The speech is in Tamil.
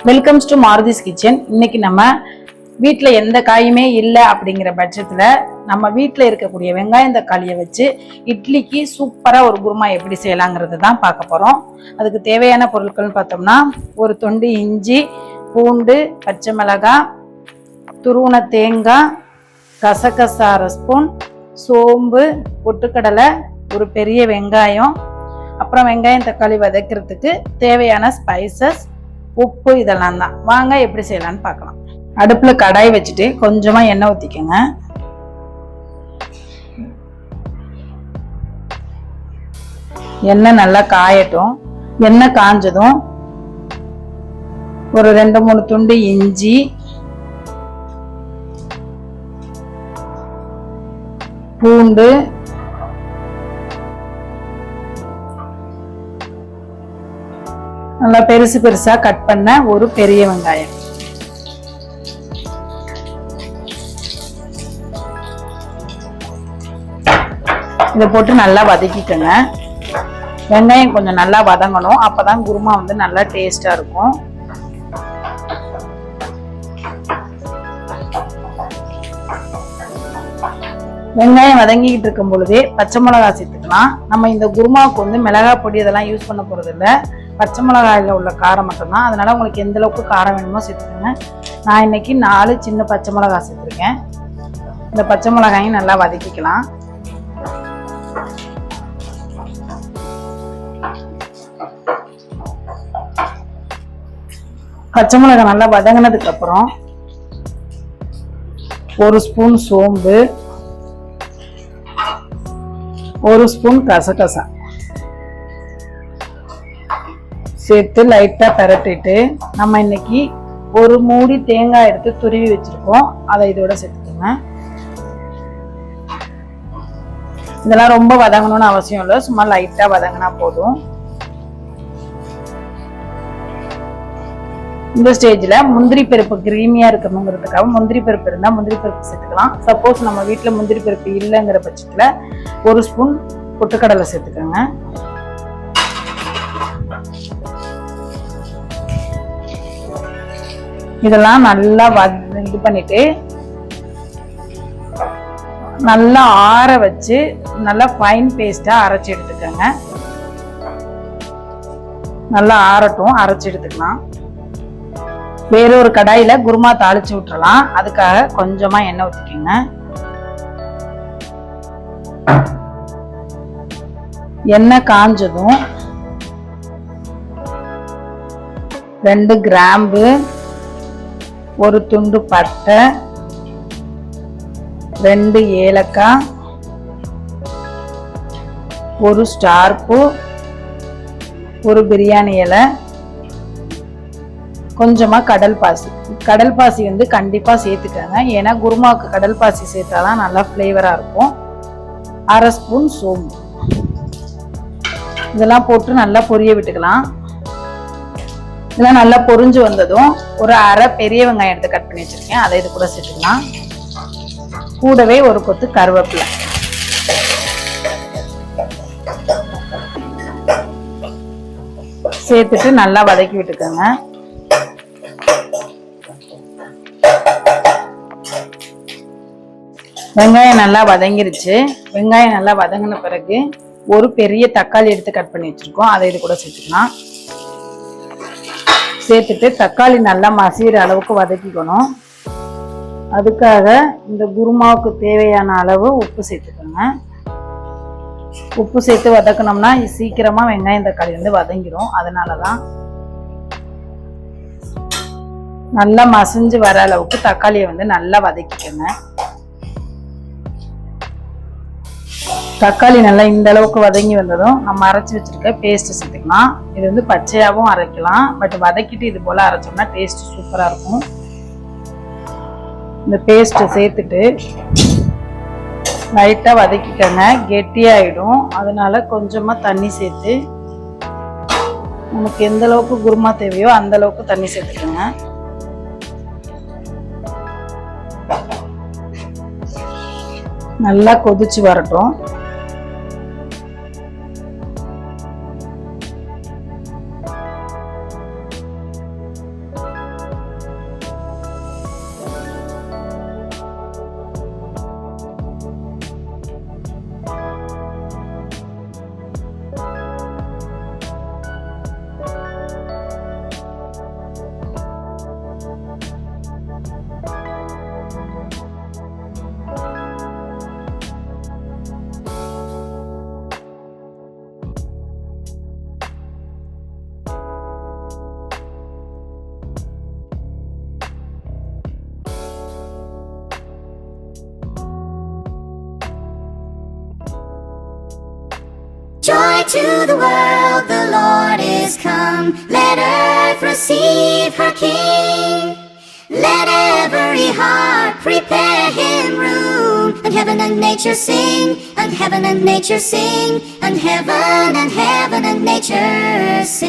Welcomes to மாருதிஸ் kitchen. இன்னைக்கு நம்ம வீட்டில் எந்த காயுமே இல்லை அப்படிங்கிற பட்சத்தில் நம்ம வீட்டில் இருக்கக்கூடிய வெங்காயம் தக்காளியை வச்சு இட்லிக்கு சூப்பராக ஒரு குருமா எப்படி செய்யலாங்கிறது தான் பார்க்க போகிறோம். அதுக்கு தேவையான பொருட்கள்னு பார்த்தோம்னா ஒரு துண்டு இஞ்சி, பூண்டு, பச்சை மிளகாய், துருவன தேங்காய், கசகசா அரை ஸ்பூன், சோம்பு, பொட்டுக்கடலை, ஒரு பெரிய வெங்காயம், அப்புறம் வெங்காயம் தக்காளி வதக்கிறதுக்கு தேவையான ஸ்பைசஸ், உப்பு, இதெல்லாம் தான். வாங்க எப்படி செய்யலான்னு பார்க்கலாம். அடுப்புல கடாய் வச்சுட்டு கொஞ்சமா எண்ணெய் ஊத்திக்கோங்க. எண்ணெய் நல்லா காயட்டும். எண்ணெய் காஞ்சதும் ஒரு 2-3 துண்டு இஞ்சி, பூண்டு, நல்லா பெருசு பெருசா கட் பண்ண ஒரு பெரிய வெங்காயம், இதை போட்டு நல்லா வதக்கிக்கோங்க. வெங்காயம் கொஞ்சம் நல்லா வதங்கணும், அப்பதான் குருமா நல்லா டேஸ்டா இருக்கும். வெங்காயம் வதங்கிக்கிட்டு இருக்கும் பொழுதே பச்சை மிளகாய் சேர்த்துக்கலாம். நம்ம இந்த குருமாவுக்கு மிளகாய் பொடி இதெல்லாம் யூஸ் பண்ண போறது இல்லை, பச்சை மிளகாயில உள்ள காரம் மட்டும்தான். அதனால உங்களுக்கு எந்த அளவுக்கு காரம் வேணுமோ சேர்த்துக்கோங்க. நான் இன்னைக்கு 4 சின்ன பச்சை மிளகாய் சேர்த்துருக்கேன். இந்த பச்சை மிளகாயும் நல்லா வதக்கிக்கலாம். பச்சை மிளகாய் நல்லா வதங்கினதுக்கு அப்புறம் 1 ஸ்பூன் சோம்பு, 1 ஸ்பூன் கசகசா சேர்த்து லைட்டா பரட்டிட்டு, நம்ம இன்னைக்கு ஒரு மூடி தேங்காய் எடுத்து துருவி வச்சிருக்கோம், அதை இதோட சேர்த்துக்கோங்க. இதெல்லாம் ரொம்ப வதங்கணும்னு அவசியம் இல்லை, சும்மா லைட்டா வதங்கினா போதும். இந்த ஸ்டேஜ்ல முந்திரி பருப்பு கிரீமியா இருக்கணுங்கிறதுக்காக முந்திரி பருப்பு இருந்தா முந்திரி பருப்பு சேர்த்துக்கலாம். சப்போஸ் நம்ம வீட்டுல முந்திரி பருப்பு இல்லைங்கிற பட்சத்துல 1 ஸ்பூன் பொட்டுக்கடலை சேர்த்துக்கோங்க. இதெல்லாம் நல்லா இது பண்ணிட்டு நல்லா ஆற வச்சு நல்லா ஃபைன் பேஸ்டா அரைச்சி எடுத்துக்கோங்க. நல்லா ஆறட்டும், அரைச்சி எடுத்துக்கலாம். வேறொரு கடாயில குருமா தாளிச்சு விட்டுறலாம். அதுக்காக கொஞ்சமா எண்ணெய் ஊத்திக்கோங்க. எண்ணெய் காஞ்சதும் 2 கிராம்பு, 1 துண்டு பட்டை, 2 ஏலக்காய், 1 ஸ்டார் பூ, 1 பிரியாணி இலை, கொஞ்சமா கடல் பாசி. கடல் பாசி கண்டிப்பா சேர்த்துக்கோங்க, ஏன்னா குருமாவுக்கு கடல் பாசி சேர்த்தாதான் நல்லா ஃப்ளேவரா இருக்கும். 1/2 ஸ்பூன் சோம்பு. இதெல்லாம் போட்டு நல்லா பொரிய விட்டுக்கலாம். இதெல்லாம் நல்லா பொரிஞ்சு வந்ததும் ஒரு 1/2 பெரிய வெங்காயம் எடுத்து கட் பண்ணி வச்சிருக்கேன், அதை இது கூட சேர்த்துக்கலாம். கூடவே ஒரு கொத்து கருவேப்பிலை சேர்த்துட்டு நல்லா வதக்கி விட்டுக்கோங்க. வெங்காயம் நல்லா வதங்கிருச்சு. வெங்காயம் நல்லா வதங்கின பிறகு ஒரு பெரிய தக்காளி எடுத்து கட் பண்ணி வச்சிருக்கோம், அதை இது கூட சேர்த்துக்கலாம். சேர்த்துட்டு தக்காளி நல்லா மசிகிற அளவுக்கு வதக்கிக்கணும். அதுக்காக இந்த குருமாவுக்கு தேவையான அளவு உப்பு சேர்த்துக்கோங்க. உப்பு சேர்த்து வதக்கணும்னா சீக்கிரமா வெங்காயம் தக்காளி வதங்கிடும். அதனாலதான் நல்லா மசிஞ்சு வர அளவுக்கு தக்காளியை நல்லா வதக்கிக்கோங்க. தக்காளி நல்லா இந்த அளவுக்கு வதங்கி வந்ததும் நம்ம அரைச்சி வச்சிருக்க பேஸ்ட் சேர்த்துக்கலாம். இது பச்சையாவும் அரைக்கலாம், பட் வதக்கிட்டு இது போல அரைச்சோம்னா டேஸ்ட் சூப்பரா இருக்கும். இந்த பேஸ்ட் சேர்த்துட்டு லைட்டா வதக்கிக்கோங்க, கெட்டியாயிடும். அதனால கொஞ்சமா தண்ணி சேர்த்து நமக்கு எந்த அளவுக்கு குருமா தேவையோ அந்த அளவுக்கு தண்ணி சேர்த்துக்கோங்க. நல்லா கொதிச்சு வரட்டும். to the world the Lord is come. Let earth receive her King. Let every heart prepare him room. And heaven and nature sing, and heaven and nature sing, and heaven and nature sing.